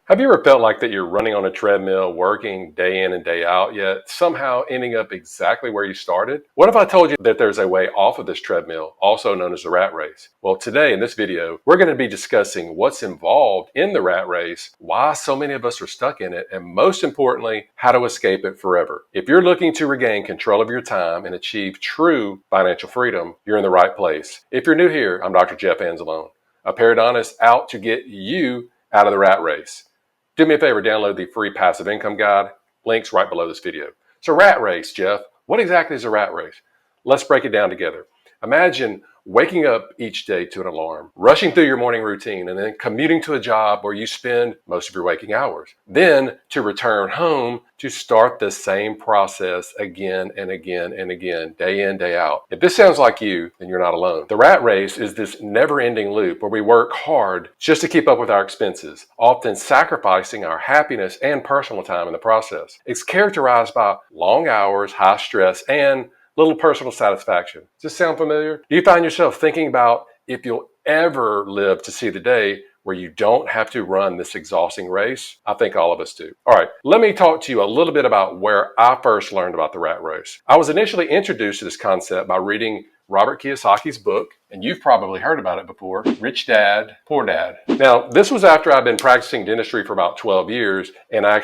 Have you ever felt like that you're running on a treadmill, working day in and day out, yet somehow ending up exactly where you started? What if I told you that there's a way off of this treadmill, also known as the rat race? Well, today in this video, we're going to be discussing what's involved in the rat race, why so many of us are stuck in it, and most importantly, how to escape it forever. If you're looking to regain control of your time and achieve true financial freedom, you're in the right place. If you're new here, I'm Dr. Jeff Anzalone, a periodontist out to get you out of the rat race. Do me a favor, download the free passive income guide. Links right below this video. So rat race, Jeff, what exactly is a rat race? Let's break it down together. Imagine waking up each day to an alarm, rushing through your morning routine, and then commuting to a job where you spend most of your waking hours. Then to return home to start the same process again and again and again, day in, day out. If this sounds like you, then you're not alone. The rat race is this never-ending loop where we work hard just to keep up with our expenses, often sacrificing our happiness and personal time in the process. It's characterized by long hours, high stress, and little personal satisfaction. Does this sound familiar? Do you find yourself thinking about if you'll ever live to see the day where you don't have to run this exhausting race? I think all of us do. All right, let me talk to you a little bit about where I first learned about the rat race. I was initially introduced to this concept by reading Robert Kiyosaki's book, and you've probably heard about it before, Rich Dad, Poor Dad. Now, this was after I'd been practicing dentistry for about 12 years, and I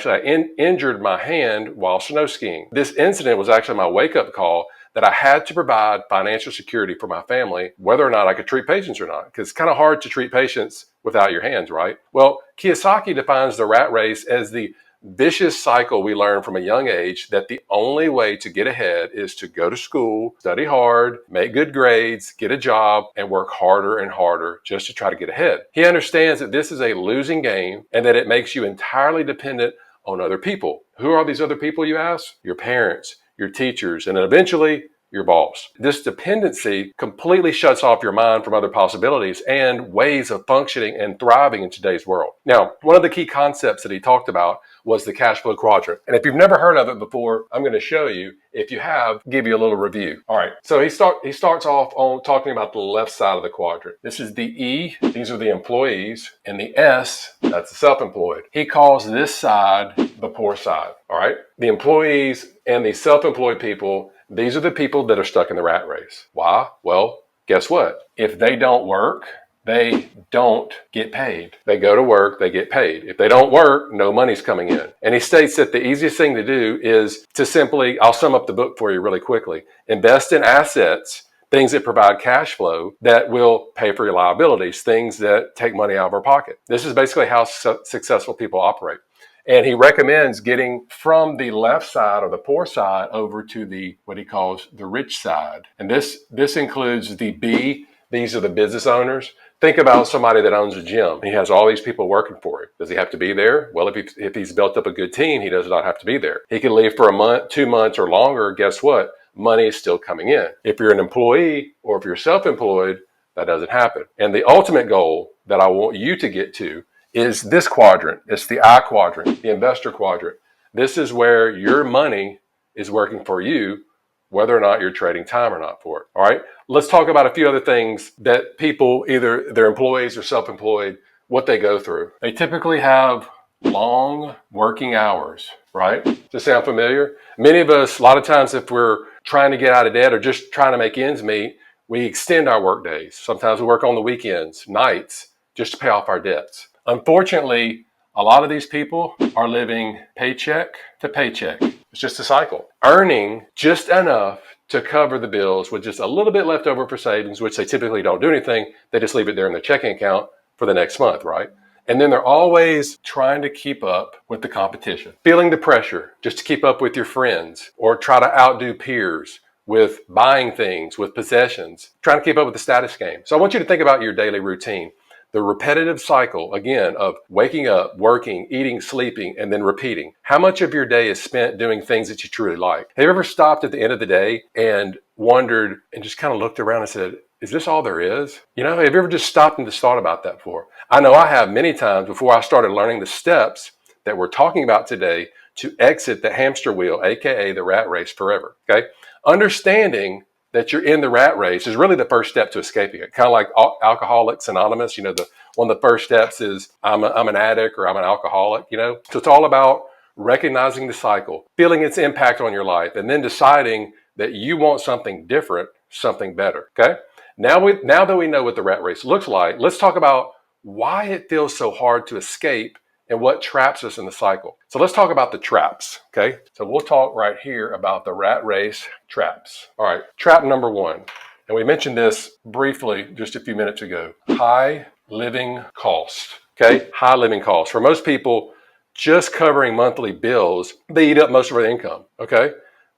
injured my hand while snow skiing. This incident was actually my wake-up call that I had to provide financial security for my family, whether or not I could treat patients or not, because it's kind of hard to treat patients without your hands, right? Well, Kiyosaki defines the rat race as the vicious cycle we learn from a young age that the only way to get ahead is to go to school, study hard, make good grades, get a job, and work harder and harder just to try to get ahead. He understands that this is a losing game and that it makes you entirely dependent on other people. Who are these other people, you ask? Your parents, your teachers, and then eventually your boss. This dependency completely shuts off your mind from other possibilities and ways of functioning and thriving in today's world. Now, one of the key concepts that he talked about was the cash flow quadrant. And if you've never heard of it before, I'm going to show you. If you have, give you a little review. All right. So he starts off on talking about the left side of the quadrant. This is the E. These are the employees. And the S, that's the self-employed. He calls this side the poor side. All right. The employees and the self-employed people, these are the people that are stuck in the rat race. Why? Well, guess what? If they don't work, they don't get paid. They go to work, they get paid. If they don't work, no money's coming in. And he states that the easiest thing to do is to simply, I'll sum up the book for you really quickly, invest in assets, things that provide cash flow that will pay for your liabilities, things that take money out of our pocket. This is basically how successful people operate. And he recommends getting from the left side or the poor side over to the, what he calls the rich side. And this includes the B. These are the business owners. Think about somebody that owns a gym. He has all these people working for him. Does he have to be there? Well, if he's built up a good team, he does not have to be there. He can leave for a month, 2 months, or longer. Guess what? Money is still coming in. If you're an employee or if you're self-employed, that doesn't happen. And the ultimate goal that I want you to get to is this quadrant. It's the I quadrant, the investor quadrant. This is where your money is working for you, whether or not you're trading time or not for it. All right. Let's talk about a few other things that people, either their employees or self-employed, what they go through. They typically have long working hours, right? Does this sound familiar? Many of us, a lot of times, if we're trying to get out of debt or just trying to make ends meet, we extend our work days. Sometimes we work on the weekends, nights, just to pay off our debts. Unfortunately, a lot of these people are living paycheck to paycheck. It's just a cycle. Earning just enough to cover the bills with just a little bit left over for savings, which they typically don't do anything. They just leave it there in their checking account for the next month, right? And then they're always trying to keep up with the competition, feeling the pressure just to keep up with your friends or try to outdo peers with buying things, with possessions, trying to keep up with the status game. So I want you to think about your daily routine. The repetitive cycle, again, of waking up, working, eating, sleeping, and then repeating. How much of your day is spent doing things that you truly like? Have you ever stopped at the end of the day and wondered and just kind of looked around and said, is this all there is? You know, have you ever just stopped and just thought about that before? I know I have many times before I started learning the steps that we're talking about today to exit the hamster wheel, aka the rat race, forever. Okay? Understanding that you're in the rat race is really the first step to escaping it. Kind of like Alcoholics Anonymous, one of the first steps is I'm an addict or I'm an alcoholic, So it's all about recognizing the cycle, feeling its impact on your life, and then deciding that you want something different, something better, okay? Now that we know what the rat race looks like, let's talk about why it feels so hard to escape and what traps us in the cycle. So let's talk about the traps, okay? So we'll talk right here about the rat race traps. All right, trap number one, and we mentioned this briefly just a few minutes ago, high living cost, okay? High living cost. For most people, just covering monthly bills, they eat up most of their income, okay?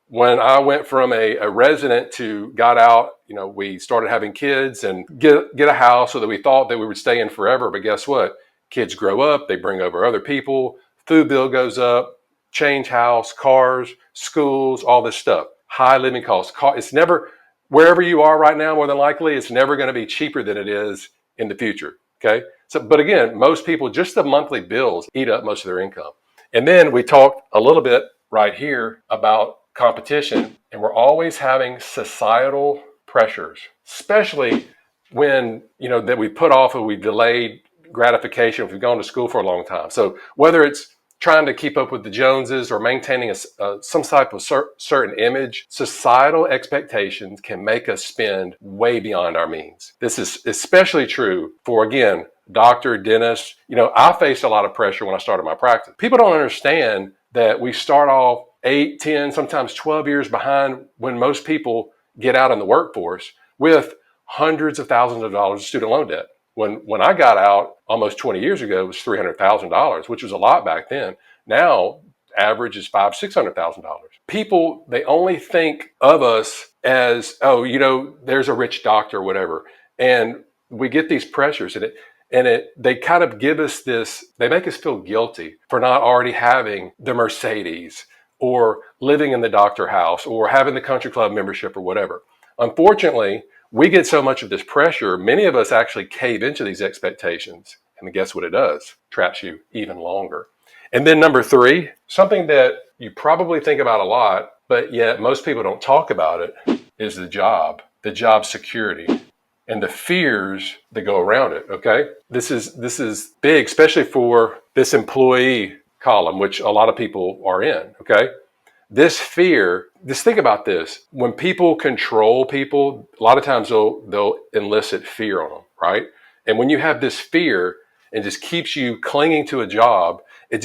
When I went from a resident to got out, we started having kids and get a house so that we thought that we would stay in forever. But guess what? Kids grow up, they bring over other people, food bill goes up, change house, cars, schools, all this stuff. High living costs. It's never, wherever you are right now, more than likely, it's never going to be cheaper than it is in the future. Okay. So, but again, most people, just the monthly bills eat up most of their income. And then we talked a little bit right here about competition, and we're always having societal pressures, especially when, that we put off or we delayed gratification if we've gone to school for a long time. So whether it's trying to keep up with the Joneses or maintaining some type of certain image, societal expectations can make us spend way beyond our means. This is especially true for, again, doctor, dentist. I faced a lot of pressure when I started my practice. People don't understand that we start off 8, 10, sometimes 12 years behind when most people get out in the workforce with hundreds of thousands of dollars of student loan debt. When I got out almost 20 years ago, it was $300,000, which was a lot back then. Now, average is $500,000, $600,000. People, they only think of us as, there's a rich doctor or whatever. And we get these pressures they kind of give us this, they make us feel guilty for not already having the Mercedes or living in the doctor house or having the country club membership or whatever. Unfortunately, we get so much of this pressure, many of us actually cave into these expectations. And guess what it does? Traps you even longer. And then number 3, something that you probably think about a lot, but yet most people don't talk about it, is the job security, and the fears that go around it, okay? This is big, especially for this employee column, which a lot of people are in, okay? This fear, just think about this. When people control people, a lot of times they'll elicit fear on them, right? And when you have this fear, it just keeps you clinging to a job, a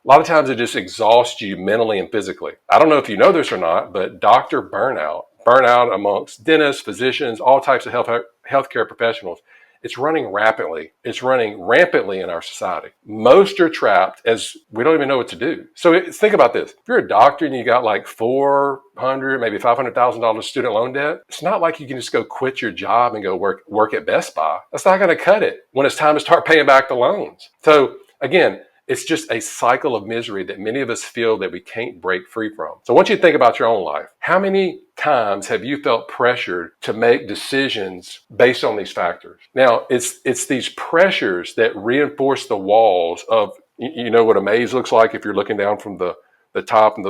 lot of times it just exhausts you mentally and physically. I don't know if you know this or not, but doctor burnout amongst dentists, physicians, all types of healthcare professionals, it's running rapidly. It's running rampantly in our society. Most are trapped as we don't even know what to do. So think about this. If you're a doctor and you got like $400,000, maybe $500,000 student loan debt, it's not like you can just go quit your job and go work at Best Buy. That's not going to cut it when it's time to start paying back the loans. So again, it's just a cycle of misery that many of us feel that we can't break free from. So I want you to think about your own life. How many times have you felt pressured to make decisions based on these factors? Now, it's these pressures that reinforce the walls of, what a maze looks like if you're looking down from the top and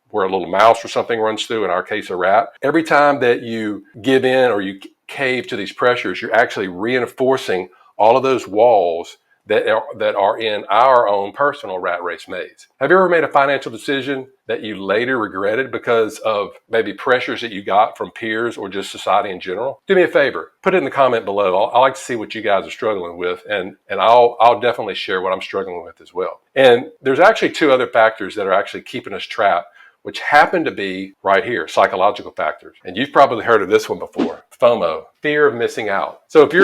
where a little mouse or something runs through, in our case, a rat. Every time that you give in or you cave to these pressures, you're actually reinforcing all of those walls that are in our own personal rat race maze. Have you ever made a financial decision that you later regretted because of maybe pressures that you got from peers or just society in general? Do me a favor, put it in the comment below. I like to see what you guys are struggling with, and I'll definitely share what I'm struggling with as well. And there's actually 2 other factors that are actually keeping us trapped, which happen to be right here, psychological factors. And you've probably heard of this one before, FOMO, fear of missing out. So if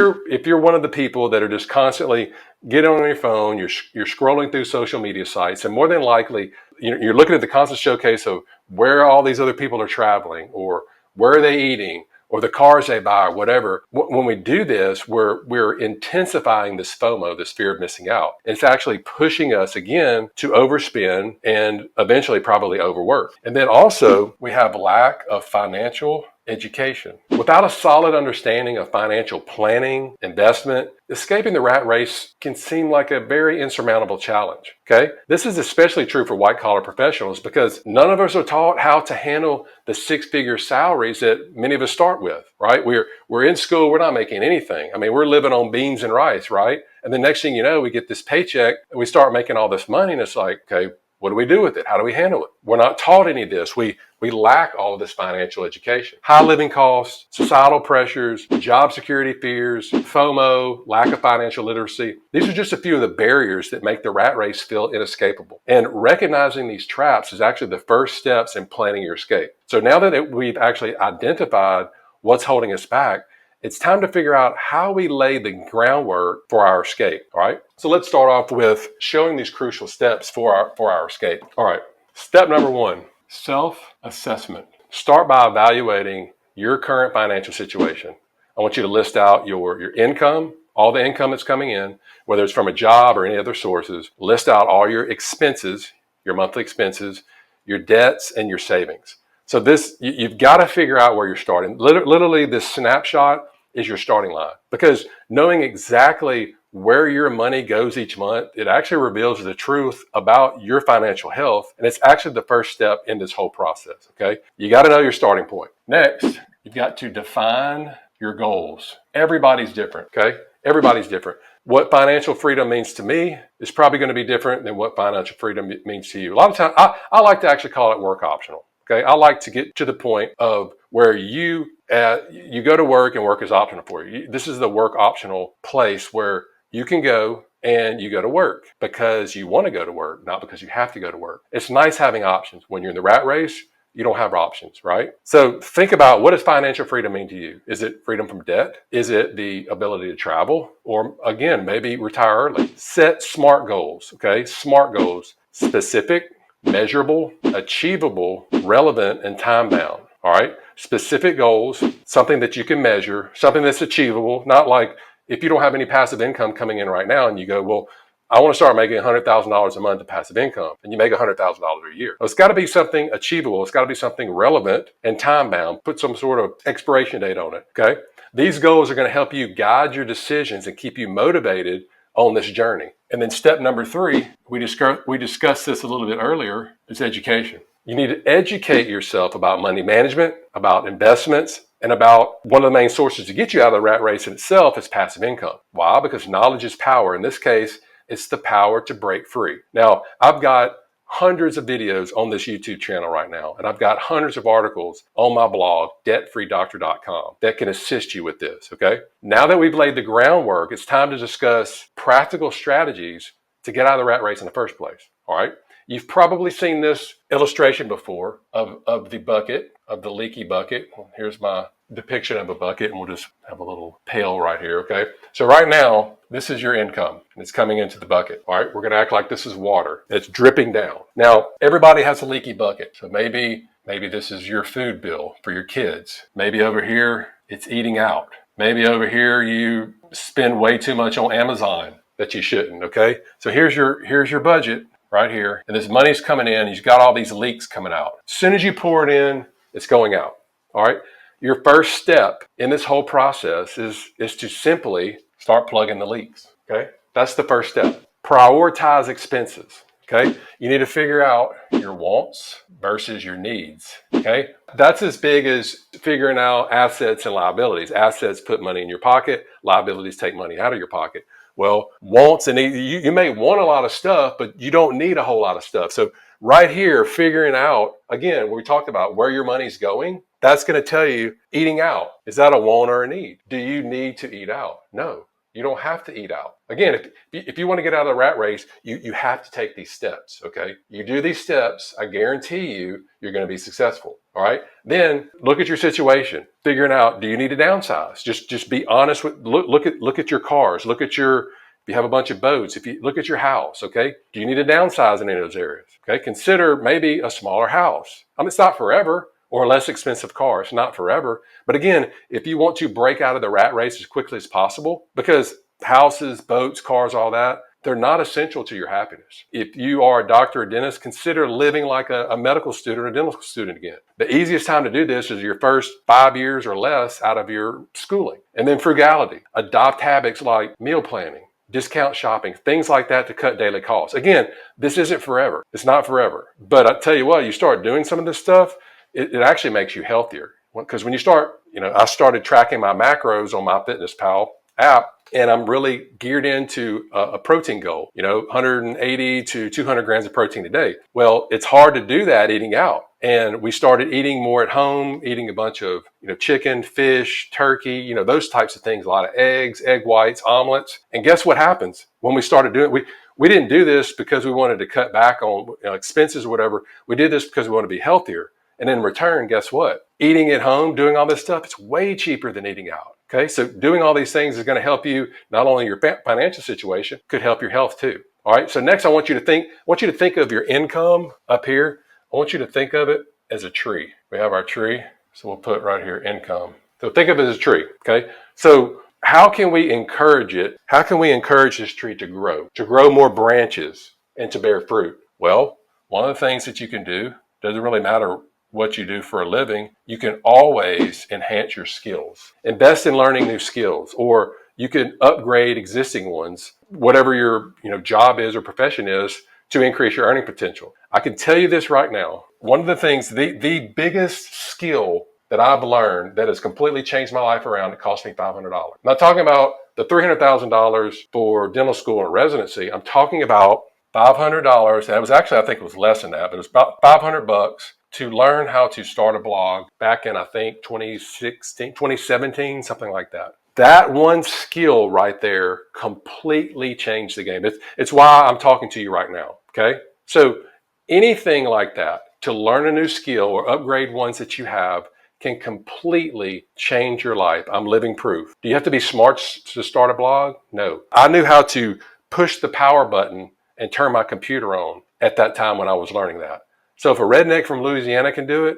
you're one of the people that are just constantly getting on your phone, you're scrolling through social media sites, and more than likely, you're looking at the constant showcase of where all these other people are traveling, or where are they eating, or the cars they buy, or whatever. When we do this, we're intensifying this FOMO, this fear of missing out. It's actually pushing us again to overspend and eventually probably overwork. And then also we have lack of financial education. Without a solid understanding of financial planning, investment, escaping the rat race can seem like a very insurmountable challenge. Okay? This is especially true for white collar professionals because none of us are taught how to handle the six-figure salaries that many of us start with, right? We're in school, we're not making anything. I mean, we're living on beans and rice, right? And the next thing you know, we get this paycheck and we start making all this money and it's like, okay, what do we do with it? How do we handle it? We're not taught any of this. We lack all of this financial education. High living costs, societal pressures, job security fears, FOMO, lack of financial literacy. These are just a few of the barriers that make the rat race feel inescapable. And recognizing these traps is actually the first steps in planning your escape. So now that we've actually identified what's holding us back, it's time to figure out how we lay the groundwork for our escape, all right? So let's start off with showing these crucial steps for our escape. All right, step number one, self-assessment. Start by evaluating your current financial situation. I want you to list out your income, all the income that's coming in, whether it's from a job or any other sources. List out all your expenses, your monthly expenses, your debts, and your savings. So you've got to figure out where you're starting. Literally, this snapshot is your starting line, because knowing exactly where your money goes each month, it actually reveals the truth about your financial health. And it's actually the first step in this whole process, okay? You got to know your starting point. Next, you've got to define your goals. Everybody's different, okay? Everybody's different. What financial freedom means to me is probably going to be different than what financial freedom means to you. A lot of times, I like to actually call it work optional. Okay, I like to get to the point of where you go to work and work is optional for you. This is the work optional place where you can go and you go to work because you want to go to work, not because you have to go to work. It's nice having options. When you're in the rat race, you don't have options, right? So think about, what does financial freedom mean to you? Is it freedom from debt? Is it the ability to travel? Or again, maybe retire early? Set SMART goals, okay? SMART goals: specific, measurable, achievable, relevant, and time-bound. All right? Specific goals, something that you can measure, something that's achievable. Not like if you don't have any passive income coming in right now and you go, well, I want to start making $100,000 a month of passive income, and you make $100,000 a year. Well, it's got to be something achievable. It's got to be something relevant and time-bound. Put some sort of expiration date on it, okay? These goals are going to help you guide your decisions and keep you motivated on this journey. And then step number three, we discussed this a little bit earlier, is education. You need to educate yourself about money management, about investments, and about one of the main sources to get you out of the rat race in itself is passive income. Why? Because knowledge is power. In this case, it's the power to break free. Now, I've got hundreds of videos on this YouTube channel right now, and I've got hundreds of articles on my blog, debtfreedoctor.com, that can assist you with this, okay? Now that we've laid the groundwork, it's time to discuss practical strategies to get out of the rat race in the first place, all right? You've probably seen this illustration before of the bucket, of the leaky bucket. Here's my depiction of a bucket, and we'll just have a little pail right here, okay? So right now, this is your income, and it's coming into the bucket, all right? We're gonna act like this is water. It's dripping down. Now, everybody has a leaky bucket, so maybe this is your food bill for your kids. Maybe over here, it's eating out. Maybe over here, you spend way too much on Amazon that you shouldn't, okay? So here's your budget right here, and this money's coming in, you've got all these leaks coming out. As soon as you pour it in, it's going out, all right? Your first step in this whole process is to simply start plugging the leaks, okay? That's the first step. Prioritize expenses, okay? You need to figure out your wants versus your needs, okay? That's as big as figuring out assets and liabilities. Assets put money in your pocket, liabilities take money out of your pocket. Well, wants and needs, you may want a lot of stuff, but you don't need a whole lot of stuff. So right here, figuring out, again, we talked about where your money's going, that's going to tell you, eating out, is that a want or a need? Do you need to eat out? No, you don't have to eat out. Again, if you want to get out of the rat race, you have to take these steps, okay? You do these steps, I guarantee you're going to be successful, all right? Then look at your situation, figuring out, do you need to downsize? Just be honest with, look at your cars, if you have a bunch of boats, if you look at your house, okay? Do you need to downsize in any of those areas? Okay, consider maybe a smaller house. I mean, it's not forever, or a less expensive car. It's not forever. But again, if you want to break out of the rat race as quickly as possible, because houses, boats, cars, all that, They're not essential to your happiness. If you are a doctor or dentist, consider living like a medical student or a dental student again. The easiest time to do this is your first 5 years or less out of your schooling. And then frugality. Adopt habits like meal planning, discount shopping, things like that to cut daily costs. Again, this isn't forever. It's not forever. But I tell you what, you start doing some of this stuff, it actually makes you healthier. Because when you start, I started tracking my macros on my FitnessPal app, and I'm really geared into a protein goal, 180 to 200 grams of protein a day. Well, it's hard to do that eating out. And we started eating more at home, eating a bunch of, chicken, fish, turkey, those types of things, a lot of eggs, egg whites, omelets. And guess what happens when we started doing it? We didn't do this because we wanted to cut back on expenses or whatever. We did this because we want to be healthier. And in return, guess what? Eating at home, doing all this stuff, it's way cheaper than eating out. Okay, so doing all these things is going to help you, not only your financial situation, could help your health too. All right, so next I want you to think of your income up here. I want you to think of it as a tree. We have our tree, so we'll put right here income. So think of it as a tree, okay? So how can we encourage it? How can we encourage this tree to grow more branches and to bear fruit? Well, one of the things that you can do, doesn't really matter what you do for a living, you can always enhance your skills. Invest in learning new skills, or you can upgrade existing ones, whatever your job is or profession is, to increase your earning potential. I can tell you this right now. One of the things, the biggest skill that I've learned that has completely changed my life around, it cost me $500. I'm not talking about the $300,000 for dental school and residency. I'm talking about $500. That was actually, I think it was less than that, but it was about $500 to learn how to start a blog back in, I think, 2016, 2017, something like that. That one skill right there completely changed the game. It's why I'm talking to you right now, okay? So anything like that, to learn a new skill or upgrade ones that you have, can completely change your life. I'm living proof. Do you have to be smart to start a blog? No. I knew how to push the power button and turn my computer on at that time when I was learning that. So if a redneck from Louisiana can do it,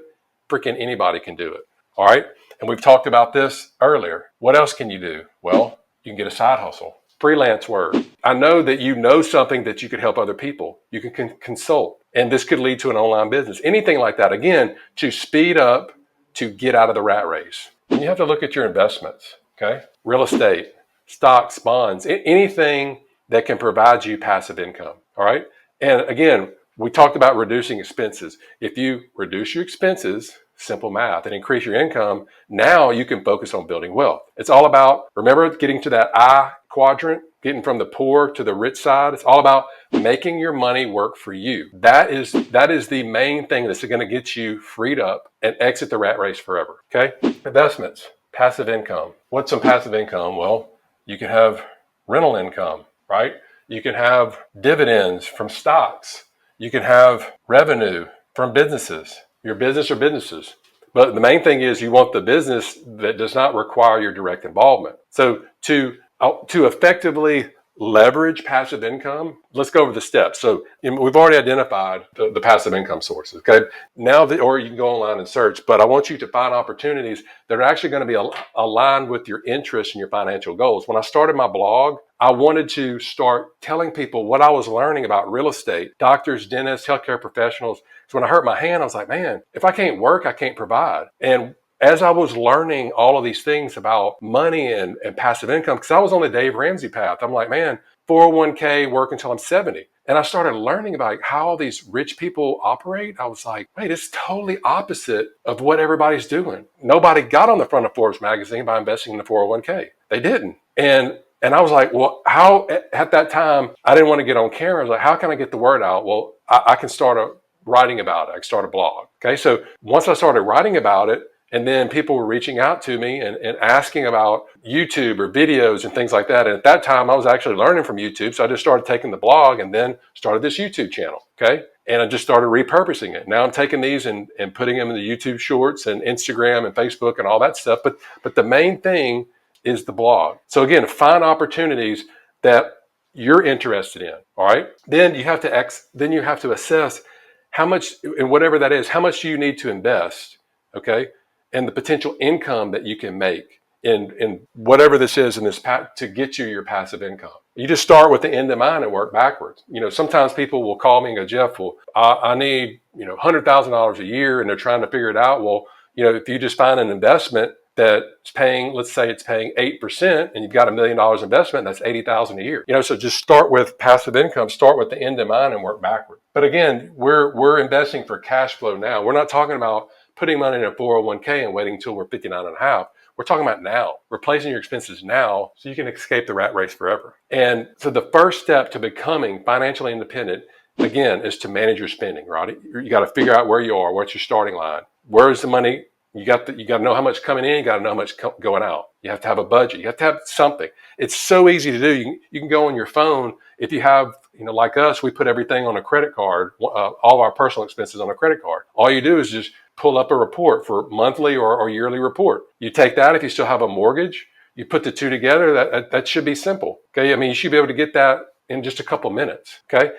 freaking anybody can do it. All right. And we've talked about this earlier. What else can you do? Well, you can get a side hustle, freelance work. I know that you know something that you could help other people. You can consult, and this could lead to an online business, anything like that. Again, to speed up, to get out of the rat race. And you have to look at your investments. Okay. Real estate, stocks, bonds, anything that can provide you passive income. All right. And again, we talked about reducing expenses. If you reduce your expenses, simple math, and increase your income, now you can focus on building wealth. It's all about, remember, getting to that I quadrant, getting from the poor to the rich side. It's all about making your money work for you. That is the main thing that's going to get you freed up and exit the rat race forever. Okay? Investments, passive income. What's some passive income? Well, you can have rental income, right? You can have dividends from stocks. You can have revenue from businesses, your business or businesses. But the main thing is you want the business that does not require your direct involvement. So to effectively leverage passive income, let's go over the steps. So we've already identified the passive income sources, okay? Now or you can go online and search, but I want you to find opportunities that are actually going to be aligned with your interests and your financial goals. When I started my blog, I wanted to start telling people what I was learning about real estate, doctors, dentists, healthcare professionals. So when I hurt my hand, I was like, man, if I can't work, I can't provide. And as I was learning all of these things about money and passive income, because I was on the Dave Ramsey path, I'm like, man, 401k, work until I'm 70. And I started learning about how all these rich people operate. I was like, wait, it's totally opposite of what everybody's doing. Nobody got on the front of Forbes magazine by investing in the 401k. They didn't. And I was like, well, how, at that time, I didn't want to get on camera. I was like, how can I get the word out? Well, I can start writing about it. I can start a blog. Okay. So once I started writing about it, and then people were reaching out to me and asking about YouTube or videos and things like that. And at that time, I was actually learning from YouTube. So I just started taking the blog and then started this YouTube channel. Okay. And I just started repurposing it. Now I'm taking these and putting them in the YouTube shorts and Instagram and Facebook and all that stuff. But the main thing is the blog. So again, find opportunities that you're interested in. All right. Then you have to assess how much, and whatever that is, how much do you need to invest? Okay. And the potential income that you can make in whatever this is in this to get you your passive income. You just start with the end in mind and work backwards. Sometimes people will call me and go, Jeff, well, I need, $100,000 a year, and they're trying to figure it out. Well, if you just find an investment that's paying, let's say it's paying 8%, and you've got $1 million investment, that's 80,000 a year. So just start with passive income, start with the end in mind and work backward. But again, we're investing for cash flow now. We're not talking about putting money in a 401k and waiting until we're 59 and a half. We're talking about now, replacing your expenses now so you can escape the rat race forever. And so the first step to becoming financially independent, again, is to manage your spending, right? You got to figure out where you are, what's your starting line, where's the money. You got to know how much coming in, you got to know how much going out. You have to have a budget. You have to have something. It's so easy to do. You can go on your phone. If you have, like us, we put everything on a credit card, all of our personal expenses on a credit card. All you do is just pull up a report for monthly or yearly report. You take that. If you still have a mortgage, you put the two together. That should be simple. Okay. I mean, you should be able to get that in just a couple minutes. Okay.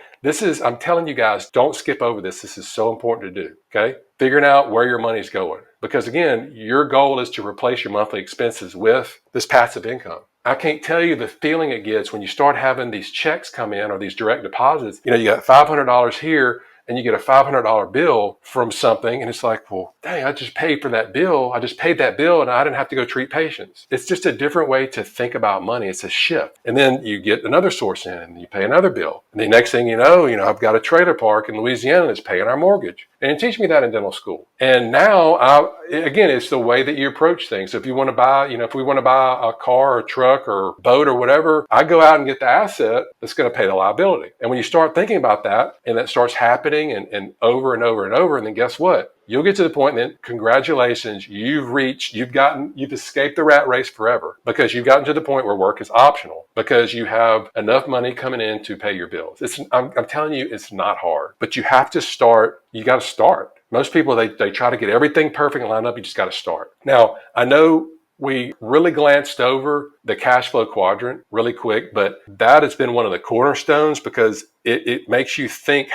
I'm telling you guys, don't skip over this. This is so important to do. Okay. Figuring out where your money's going. Because again, your goal is to replace your monthly expenses with this passive income. I can't tell you the feeling it gets when you start having these checks come in or these direct deposits. You got $500 here and you get a $500 bill from something, and it's like, well, dang, I just paid for that bill. I just paid that bill and I didn't have to go treat patients. It's just a different way to think about money. It's a shift. And then you get another source in and you pay another bill. And the next thing you know, I've got a trailer park in Louisiana that's paying our mortgage. And it teach me that in dental school. And now, again, it's the way that you approach things. So if you want to buy, if we want to buy a car or truck or boat or whatever, I go out and get the asset that's going to pay the liability. And when you start thinking about that and that starts happening and over and over and over, and then guess what? You'll get to the point then, congratulations, you've escaped the rat race forever because you've gotten to the point where work is optional because you have enough money coming in to pay your bills. I'm telling you, it's not hard, but you have to start. You got to start. Most people, they try to get everything perfect and lined up. You just got to start. Now, I know we really glanced over the cash flow quadrant really quick, but that has been one of the cornerstones because it makes you think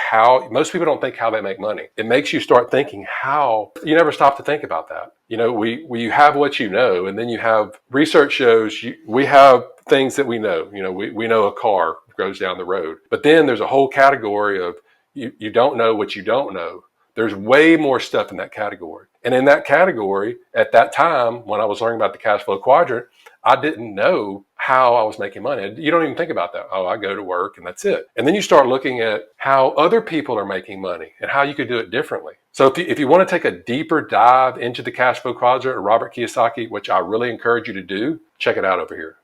most people don't think how they make money. It makes you start thinking how. You never stop to think about that. You have what you know, and then you have research shows we have things that we know. We know a car goes down the road, but then there's a whole category of you don't know what you don't know. There's way more stuff in that category. And in that category, at that time, when I was learning about the cash flow quadrant, I didn't know how I was making money. You don't even think about that. Oh, I go to work and that's it. And then you start looking at how other people are making money and how you could do it differently. So if you want to take a deeper dive into the cash flow quadrant or Robert Kiyosaki, which I really encourage you to do, check it out over here.